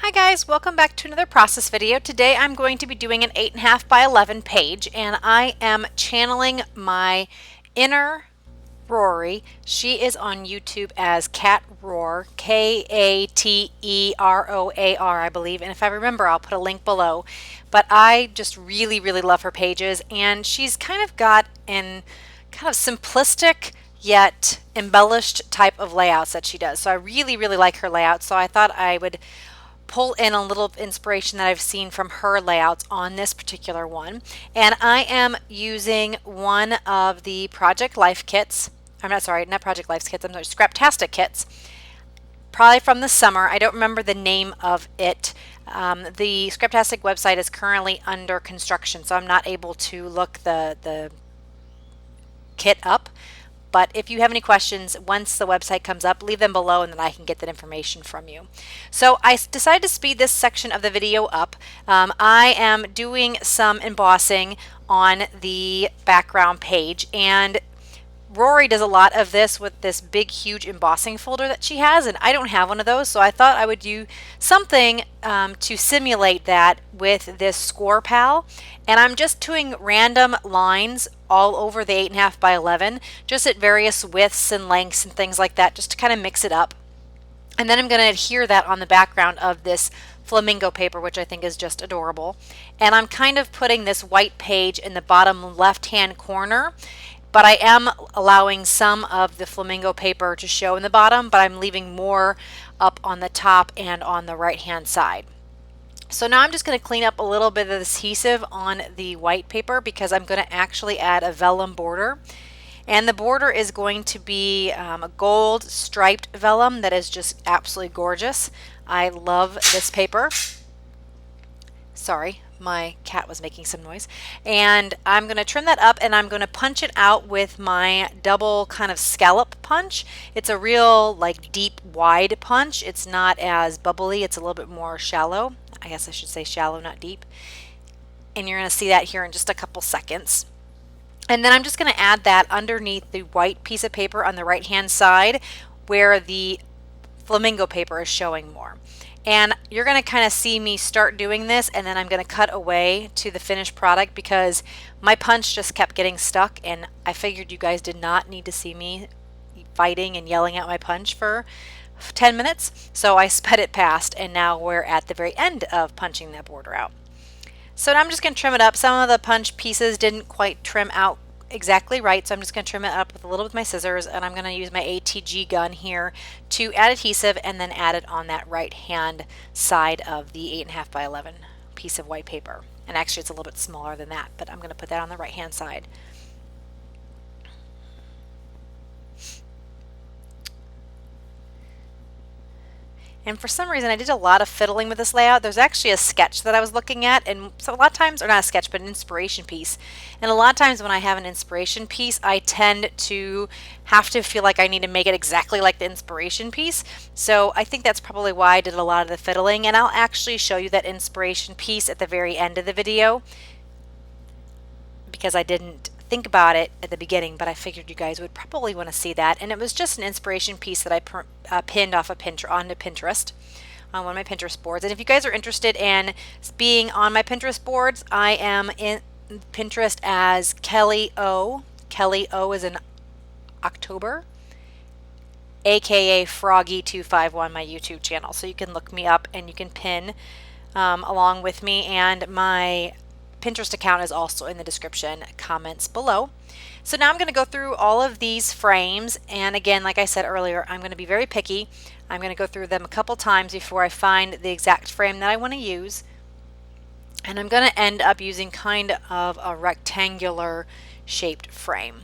Hi guys, welcome back to another process video. Today I'm going to be doing an 8.5 by 11 page, and I am channeling my inner Rory. She is on YouTube as Cat Roar, Kateroar, I believe, and if I remember I'll put a link below. But I just really love her pages, and she's kind of got an kind of simplistic yet embellished type of layouts that she does. So I really like her layout, so I thought I would pull in a little inspiration that I've seen from her layouts on this particular one. And I am using one of the Project Life kits. I'm not sorry, not Project Life kits, I'm sorry, Scraptastic kits. Probably from the summer. I don't remember the name of it. The Scraptastic website is currently under construction, so I'm not able to look the kit up. But if you have any questions, once the website comes up, leave them below and then I can get that information from you. So I decided to speed this section of the video up. I am doing some embossing on the background page, and Rory does a lot of this with this big huge embossing folder that she has, and I don't have one of those, so I thought I would do something to simulate that with this Score Pal. And I'm just doing random lines all over the 8.5 by 11, just at various widths and lengths and things like that, just to kind of mix it up. And then I'm going to adhere that on the background of this flamingo paper, which I think is just adorable. And I'm kind of putting this white page in the bottom left-hand corner, but I am allowing some of the flamingo paper to show in the bottom, but I'm leaving more up on the top and on the right-hand side. So now I'm just going to clean up a little bit of adhesive on the white paper because I'm going to actually add a vellum border. And the border is going to be a gold striped vellum that is just absolutely gorgeous. I love this paper. Sorry, my cat was making some noise. And I'm going to trim that up and I'm going to punch it out with my double kind of scallop punch. It's a real like deep wide punch. It's not as bubbly, it's a little bit more shallow. I guess I should say shallow, not deep. And you're going to see that here in just a couple seconds. And then I'm just going to add that underneath the white piece of paper on the right hand side where the flamingo paper is showing more. And you're going to kind of see me start doing this, and then I'm going to cut away to the finished product because my punch just kept getting stuck, and I figured you guys did not need to see me fighting and yelling at my punch for 10 minutes. So I sped it past, and now we're at the very end of punching that border out. So now I'm just going to trim it up. Some of the punch pieces didn't quite trim out exactly right, so I'm just going to trim it up with a little with my scissors, and I'm going to use my ATG gun here to add adhesive and then add it on that right hand side of the 8.5 by 11 piece of white paper. And actually it's a little bit smaller than that, but I'm going to put that on the right hand side. And for some reason I did a lot of fiddling with this layout. There's actually a sketch that I was looking at, and so a lot of times, or not a sketch, but an inspiration piece. And a lot of times when I have an inspiration piece, I tend to have to feel like I need to make it exactly like the inspiration piece. So I think that's probably why I did a lot of the fiddling, and I'll actually show you that inspiration piece at the very end of the video because I didn't think about it at the beginning, but I figured you guys would probably want to see that. And it was just an inspiration piece that I pinned off of onto Pinterest on one of my Pinterest boards. And if you guys are interested in being on my Pinterest boards, I am in Pinterest as Kelly O. Kelly O is in October, aka Froggy251, my YouTube channel. So you can look me up and you can pin along with me, and my Pinterest account is also in the description comments below. So now I'm going to go through all of these frames, and again, like I said earlier, I'm going to be very picky. I'm going to go through them a couple times before I find the exact frame that I want to use, and I'm going to end up using kind of a rectangular shaped frame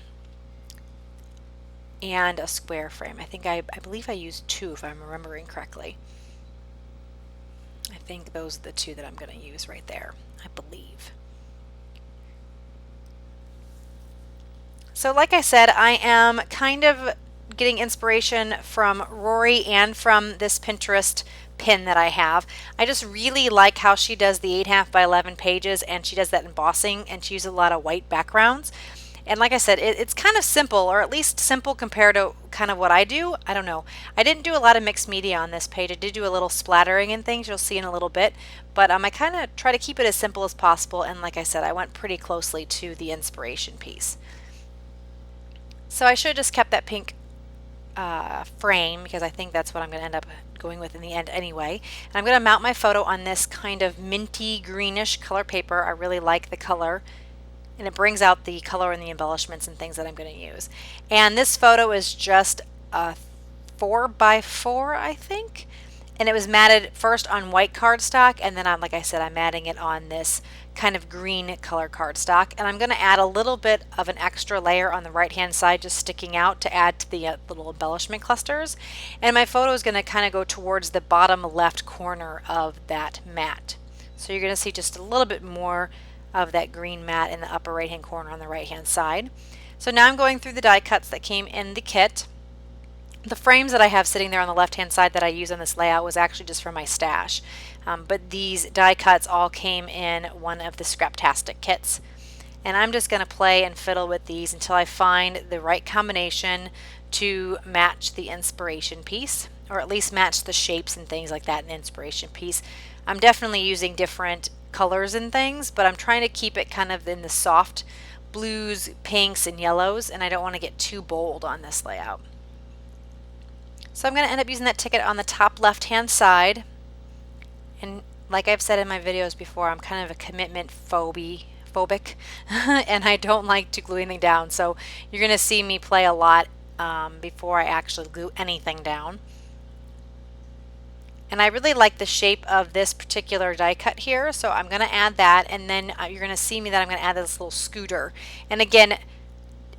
and a square frame. I believe I used two if I'm remembering correctly. I think those are the two that I'm going to use right there, I believe. So like I said, I am kind of getting inspiration from Rory and from this Pinterest pin that I have. I just really like how she does the 8.5 by 11 pages, and she does that embossing, and she uses a lot of white backgrounds. And like I said, it's kind of simple, or at least simple compared to kind of what I do. I don't know. I didn't do a lot of mixed media on this page. I did do a little splattering and things you'll see in a little bit, but I kind of try to keep it as simple as possible. And like I said, I went pretty closely to the inspiration piece. So I should have just kept that pink frame, because I think that's what I'm going to end up going with in the end anyway. And I'm going to mount my photo on this kind of minty greenish color paper. I really like the color, and it brings out the color and the embellishments and things that I'm going to use. And this photo is just a 4x4, I think, and it was matted first on white cardstock, and then like I said, I'm matting it on this kind of green color cardstock. And I'm going to add a little bit of an extra layer on the right hand side, just sticking out to add to the little embellishment clusters. And my photo is going to kind of go towards the bottom left corner of that mat. So you're going to see just a little bit more of that green mat in the upper right hand corner on the right hand side. So now I'm going through the die cuts that came in the kit. The frames that I have sitting there on the left hand side that I use on this layout was actually just for my stash. But these die cuts all came in one of the Scraptastic kits. And I'm just going to play and fiddle with these until I find the right combination to match the inspiration piece, or at least match the shapes and things like that in the inspiration piece. I'm definitely using different colors and things, but I'm trying to keep it kind of in the soft blues, pinks, and yellows, and I don't want to get too bold on this layout. So I'm going to end up using that ticket on the top left hand side. And like I've said in my videos before, I'm kind of a commitment phobic and I don't like to glue anything down. So you're going to see me play a lot before I actually glue anything down. And I really like the shape of this particular die cut here, so I'm going to add that, and then you're going to see me that I'm going to add this little scooter. And again,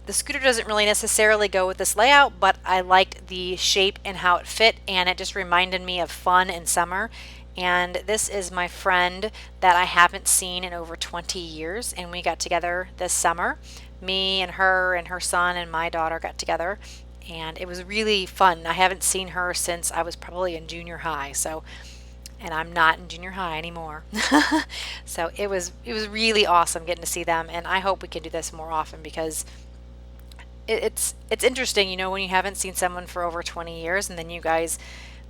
the scooter doesn't really necessarily go with this layout, but I liked the shape and how it fit, and it just reminded me of fun in summer. And this is my friend that I haven't seen in over 20 years, and we got together this summer. Me and her son and my daughter got together, and it was really fun. I haven't seen her since I was probably in junior high, and I'm not in junior high anymore. So it was really awesome getting to see them, and I hope we can do this more often, because it's interesting, you know, when you haven't seen someone for over 20 years and then you guys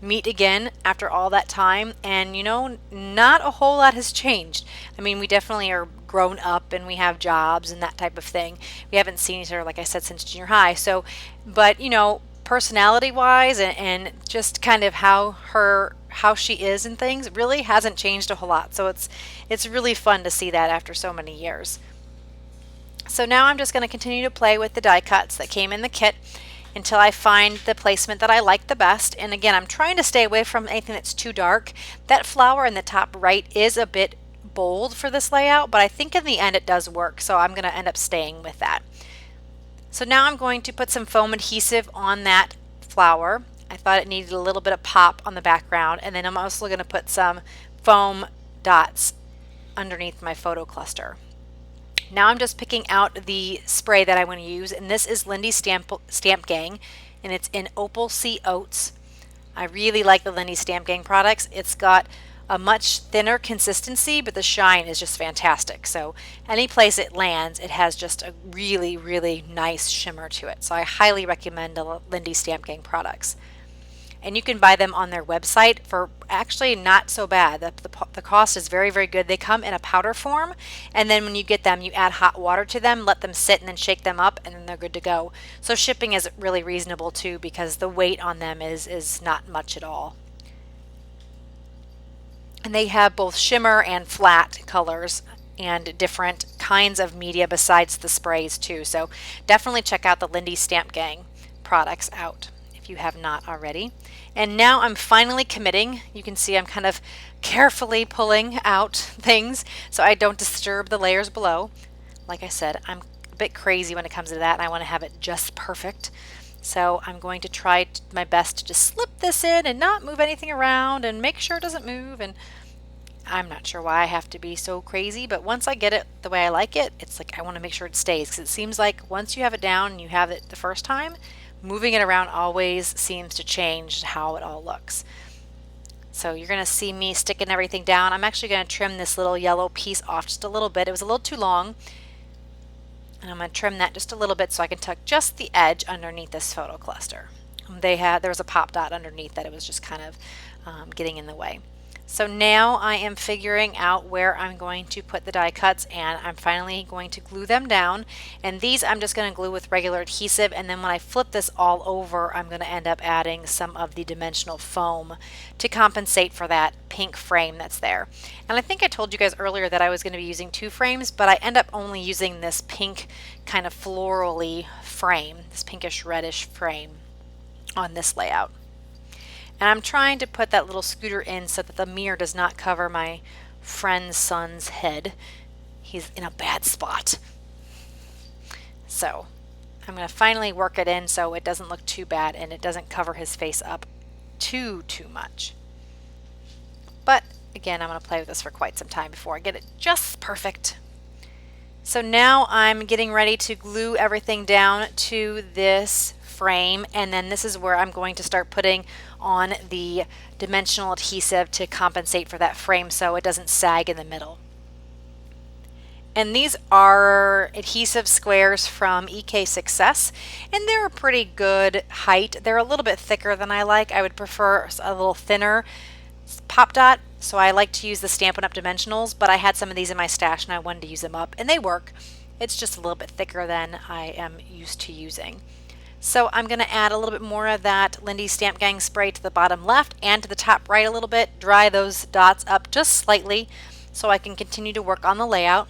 meet again after all that time, and you know, not a whole lot has changed. I mean, we definitely are grown up and we have jobs and that type of thing. We haven't seen each other, like I said, since junior high. So, but you know, personality wise and just kind of how she is and things really hasn't changed a whole lot. So it's really fun to see that after so many years. So now I'm just going to continue to play with the die cuts that came in the kit until I find the placement that I like the best. And again, I'm trying to stay away from anything that's too dark. That flower in the top right is a bit bold for this layout, but I think in the end it does work, so I'm going to end up staying with that. So now I'm going to put some foam adhesive on that flower. I thought it needed a little bit of pop on the background, and then I'm also going to put some foam dots underneath my photo cluster. Now I'm just picking out the spray that I want to use, and this is Lindy's Stamp Gang, and it's in Opal Sea Oats. I really like the Lindy's Stamp Gang products. It's got a much thinner consistency, but the shine is just fantastic. So any place it lands, it has just a really, really nice shimmer to it. So I highly recommend the Lindy's Stamp Gang products. And you can buy them on their website for actually not so bad. The cost is very, very good. They come in a powder form, and then when you get them, you add hot water to them, let them sit, and then shake them up, and then they're good to go. So shipping is really reasonable too, because the weight on them is not much at all. And they have both shimmer and flat colors and different kinds of media besides the sprays too. So definitely check out the Lindy's Stamp Gang products out if you have not already. And now I'm finally committing. You can see I'm kind of carefully pulling out things so I don't disturb the layers below. Like I said, I'm a bit crazy when it comes to that, and I want to have it just perfect. So I'm going to try my best to just slip this in and not move anything around and make sure it doesn't move. And I'm not sure why I have to be so crazy, but once I get it the way I like it, it's like I want to make sure it stays, because it seems like once you have it down and you have it the first time, moving it around always seems to change how it all looks. So you're going to see me sticking everything down. I'm actually going to trim this little yellow piece off just a little bit. It was a little too long. And I'm going to trim that just a little bit so I can tuck just the edge underneath this photo cluster. There was a pop dot underneath that it was just kind of getting in the way. So now I am figuring out where I'm going to put the die cuts, and I'm finally going to glue them down. And these I'm just going to glue with regular adhesive, and then when I flip this all over, I'm going to end up adding some of the dimensional foam to compensate for that pink frame that's there. And I think I told you guys earlier that I was going to be using 2 frames, but I end up only using this pink kind of florally frame, this pinkish reddish frame on this layout. And I'm trying to put that little scooter in so that the mirror does not cover my friend's son's head. He's in a bad spot. So I'm going to finally work it in so it doesn't look too bad and it doesn't cover his face up too much. But again, I'm going to play with this for quite some time before I get it just perfect. So now I'm getting ready to glue everything down to this frame, and then this is where I'm going to start putting on the dimensional adhesive to compensate for that frame so it doesn't sag in the middle. And these are adhesive squares from EK Success, and they're a pretty good height. They're a little bit thicker than I like. I would prefer a little thinner pop dot, so I like to use the Stampin' Up! Dimensionals, but I had some of these in my stash and I wanted to use them up, and they work. It's just a little bit thicker than I am used to using. So I'm going to add a little bit more of that Lindy Stamp Gang spray to the bottom left and to the top right a little bit, dry those dots up just slightly so I can continue to work on the layout.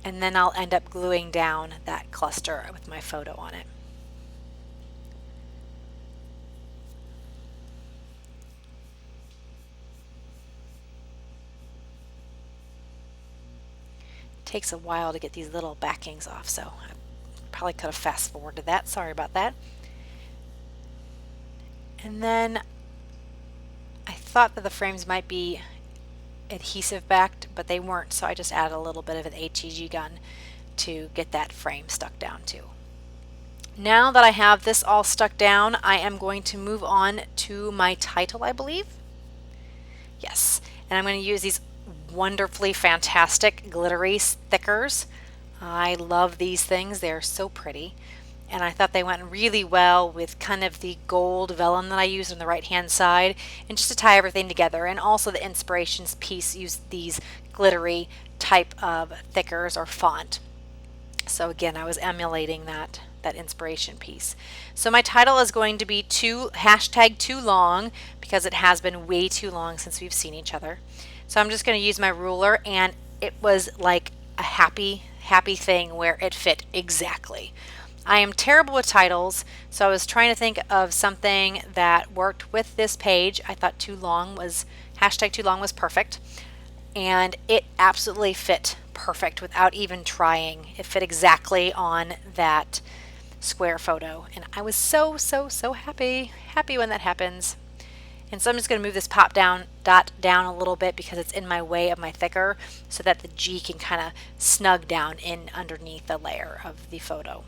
And then I'll end up gluing down that cluster with my photo on it. It takes a while to get these little backings off, so I probably could have fast forwarded that. Sorry about that. And then I thought that the frames might be adhesive backed, but they weren't, so I just added a little bit of an HEG gun to get that frame stuck down too. Now that I have this all stuck down, I am going to move on to my title, I believe. Yes, and I'm going to use these wonderfully fantastic glittery stickers. I love these things. They're so pretty. And I thought they went really well with kind of the gold vellum that I used on the right hand side, and just to tie everything together. And also the inspirations piece used these glittery type of thickers or font. So again, I was emulating that inspiration piece. So my title is going to be #too long, because it has been way too long since we've seen each other. So I'm just going to use my ruler, and it was like a happy thing where it fit exactly. I am terrible with titles, so I was trying to think of something that worked with this page. I thought #too long was perfect, and it absolutely fit perfect without even trying. It fit exactly on that square photo, and I was so happy when that happens. And so I'm just going to move this pop down dot down a little bit because it's in my way of my thicker, so that the G can kind of snug down in underneath the layer of the photo.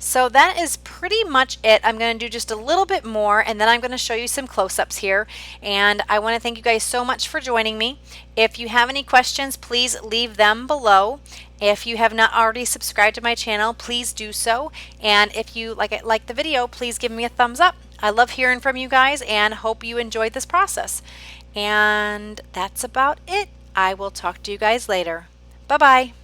So that is pretty much it. I'm going to do just a little bit more, and then I'm going to show you some close-ups here. And I want to thank you guys so much for joining me. If you have any questions, please leave them below. If you have not already subscribed to my channel, please do so. And if you like the video, please give me a thumbs up. I love hearing from you guys and hope you enjoyed this process. And that's about it. I will talk to you guys later. Bye-bye.